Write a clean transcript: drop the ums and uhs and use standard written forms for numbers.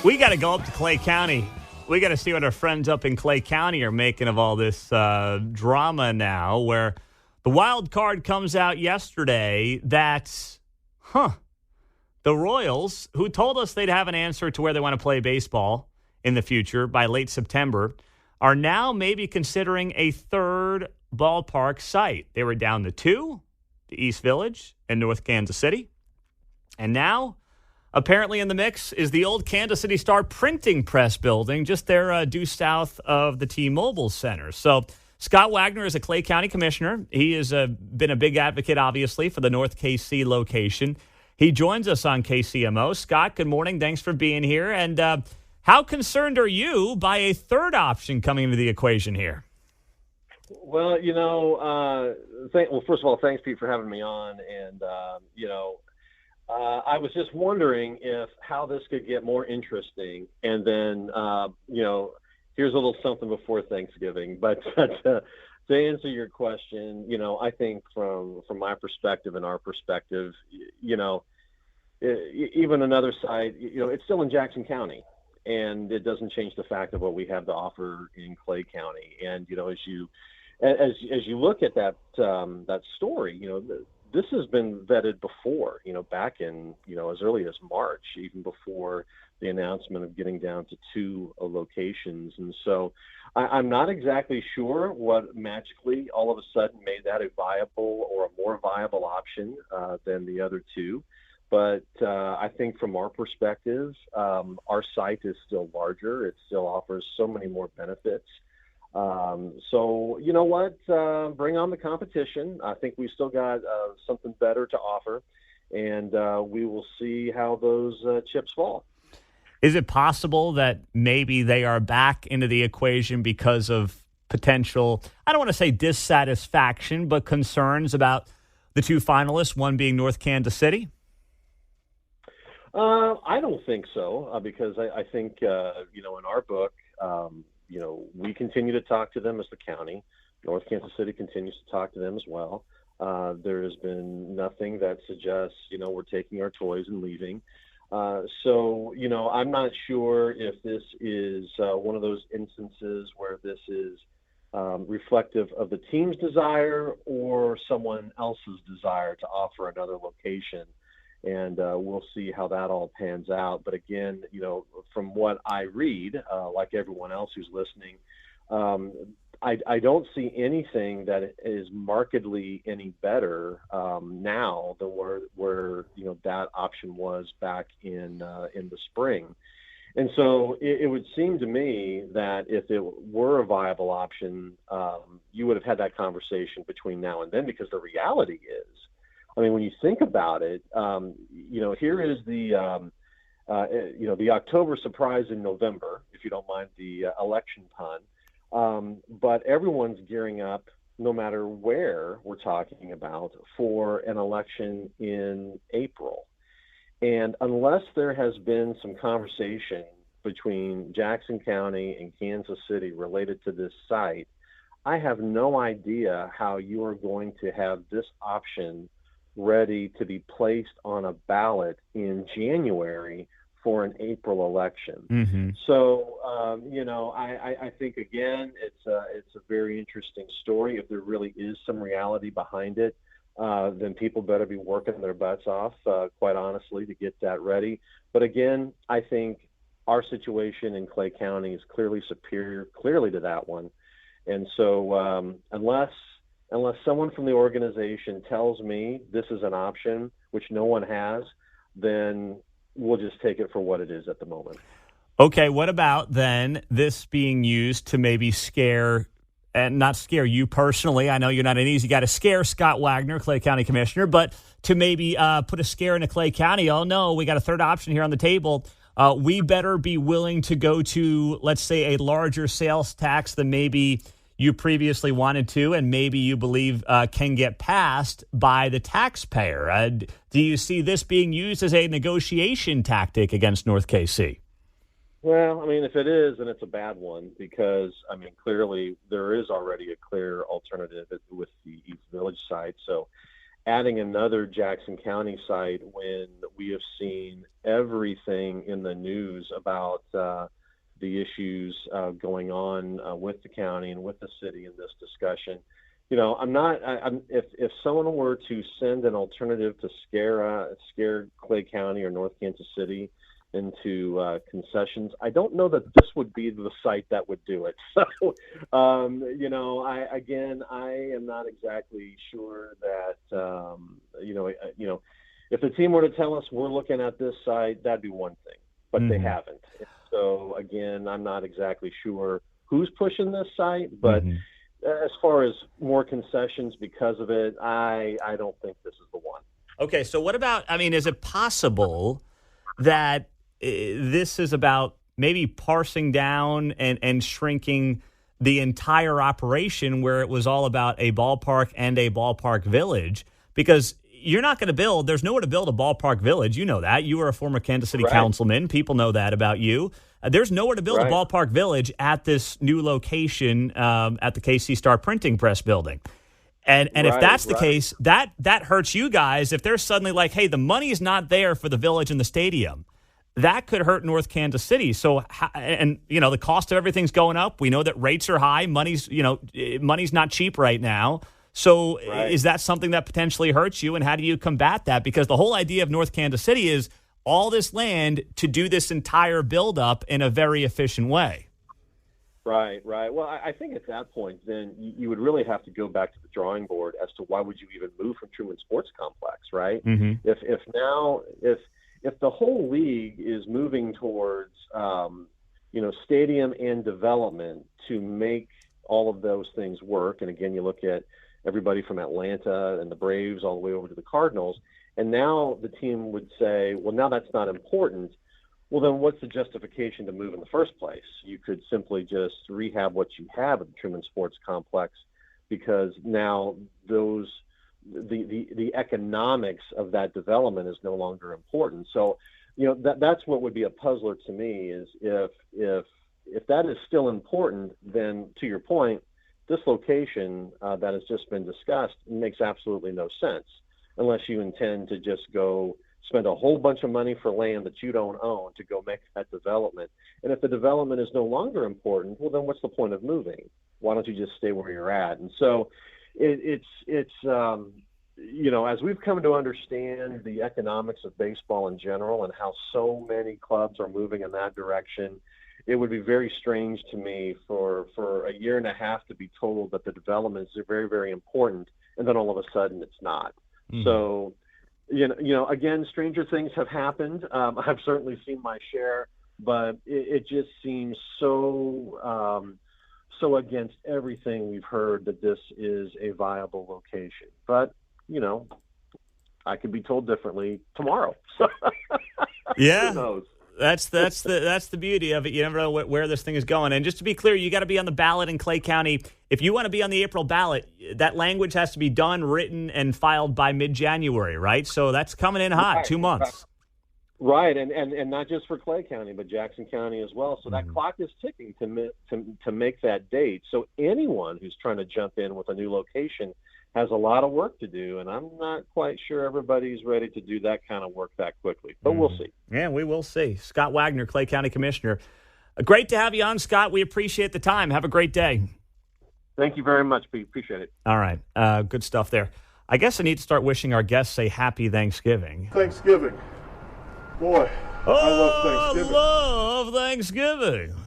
We got to go up to Clay County. We got to see what our friends up in Clay County are making of all this drama now, where the wild card comes out yesterday that, the Royals, who told us they'd have an answer to where they want to play baseball in the future by late September, are now maybe considering a third ballpark site. They were down to two, the East Village and North Kansas City. And now, apparently in the mix is the old Kansas City Star printing press building, just there due south of the T-Mobile Center. So Scott Wagner is a Clay County commissioner. He has been a big advocate, obviously, for the North KC location. He joins us on KCMO. Scott, good morning. Thanks for being here. And how concerned are you by a third option coming into the equation here? Well, first of all, thanks, Pete, for having me on. And, I was just wondering how this could get more interesting. And then, here's a little something before Thanksgiving. But to answer your question, I think from my perspective and our perspective, even another side, it's still in Jackson County. And it doesn't change the fact of what we have to offer in Clay County. And, as you look at that story, this has been vetted before, back in, as early as March, even before the announcement of getting down to two locations. And so I'm not exactly sure what magically all of a sudden made that a viable or a more viable option than the other two. But I think from our perspective, our site is still larger. It still offers so many more benefits. So you know what? Bring on the competition. I think we still got something better to offer, and we will see how those chips fall. Is it possible that maybe they are back into the equation because of potential, I don't want to say dissatisfaction, but concerns about the two finalists, one being North Kansas City? I don't think so, because I think, in our book, we continue to talk to them as the county. North Kansas City continues to talk to them as well. There has been nothing that suggests, we're taking our toys and leaving. So, I'm not sure if this is one of those instances where this is reflective of the team's desire or someone else's desire to offer another location. And we'll see how that all pans out. But again, from what I read, like everyone else who's listening, I don't see anything that is markedly any better now than where that option was back in the spring. And so it would seem to me that if it were a viable option, you would have had that conversation between now and then, because the reality is, when you think about it, here is the October surprise in November, if you don't mind the election pun. But everyone's gearing up, no matter where we're talking about, for an election in April. And unless there has been some conversation between Jackson County and Kansas City related to this site, I have no idea how you are going to have this option ready to be placed on a ballot in January for an April election. Mm-hmm. So, I think, again, it's a very interesting story. If there really is some reality behind it, then people better be working their butts off, quite honestly, to get that ready. But again, I think our situation in Clay County is clearly superior, to that one. And so unless someone from the organization tells me this is an option, which no one has, then we'll just take it for what it is at the moment. Okay, what about then this being used to maybe scare, and not scare you personally? I know you're not an easy guy to scare, Scott Wagner, Clay County Commissioner, but to maybe put a scare into Clay County. Oh, no, we got a third option here on the table. We better be willing to go to, let's say, a larger sales tax than maybe you previously wanted to, and maybe you believe can get passed by the taxpayer. Do you see this being used as a negotiation tactic against North KC? Well, if it is, then it's a bad one, because, clearly there is already a clear alternative with the East Village site. So adding another Jackson County site when we have seen everything in the news about the issues going on with the county and with the city in this discussion. You know, if someone were to send an alternative to scare Clay County or North Kansas City into concessions, I don't know that this would be the site that would do it. So, you know, I am not exactly sure that, you know, if the team were to tell us we're looking at this site, that'd be one thing, but they haven't. So again, I'm not exactly sure who's pushing this site, but as far as more concessions because of it, I don't think this is the one. Okay, so what about, I mean, is it possible that this is about maybe parsing down and shrinking the entire operation where it was all about a ballpark and a ballpark village? Because you're not going to build, there's nowhere to build a ballpark village. You know that. You were a former Kansas City councilman. People know that about you. There's nowhere to build a ballpark village at this new location at the KC Star Printing Press building. And if that's the case, that hurts you guys. If they're suddenly like, hey, the money's not there for the village and the stadium, that could hurt North Kansas City. So, and, you know, the cost of everything's going up. We know that rates are high. Money's not cheap right now. So is that something that potentially hurts you? And how do you combat that? Because the whole idea of North Kansas City is all this land to do this entire buildup in a very efficient way. Right. Well, I think at that point, then you would really have to go back to the drawing board as to why would you even move from Truman Sports Complex, right? If the whole league is moving towards, stadium and development to make all of those things work, and again, you look at everybody from Atlanta and the Braves all the way over to the Cardinals, and now the team would say, well, now that's not important. Well, then what's the justification to move in the first place? You could simply just rehab what you have at the Truman Sports Complex, because now the economics of that development is no longer important. So, you know, that's what would be a puzzler to me is if that is still important, then to your point, this location that has just been discussed makes absolutely no sense unless you intend to just go spend a whole bunch of money for land that you don't own to go make that development. And if the development is no longer important, well, then what's the point of moving? Why don't you just stay where you're at? And so it's as we've come to understand the economics of baseball in general and how so many clubs are moving in that direction, it would be very strange to me for a year and a half to be told that the developments are very, very important, and then all of a sudden it's not. So, again, stranger things have happened. I've certainly seen my share, but it just seems so against everything we've heard that this is a viable location. But, I could be told differently tomorrow. Yeah. Who knows? That's the beauty of it. You never know where this thing is going. And just to be clear, you got to be on the ballot in Clay County. If you want to be on the April ballot, that language has to be done, written, and filed by mid-January, right? So that's coming in hot, 2 months. Right, and not just for Clay County, but Jackson County as well. So that clock is ticking to make that date. So anyone who's trying to jump in with a new location has a lot of work to do, and I'm not quite sure everybody's ready to do that kind of work that quickly. But we'll see. Yeah, we will see. Scott Wagner, Clay County Commissioner. Great to have you on, Scott. We appreciate the time. Have a great day. Thank you very much, Pete. Appreciate it. All right. Good stuff there. I guess I need to start wishing our guests a happy Thanksgiving. Thanksgiving. Boy, I love Thanksgiving. I love Thanksgiving.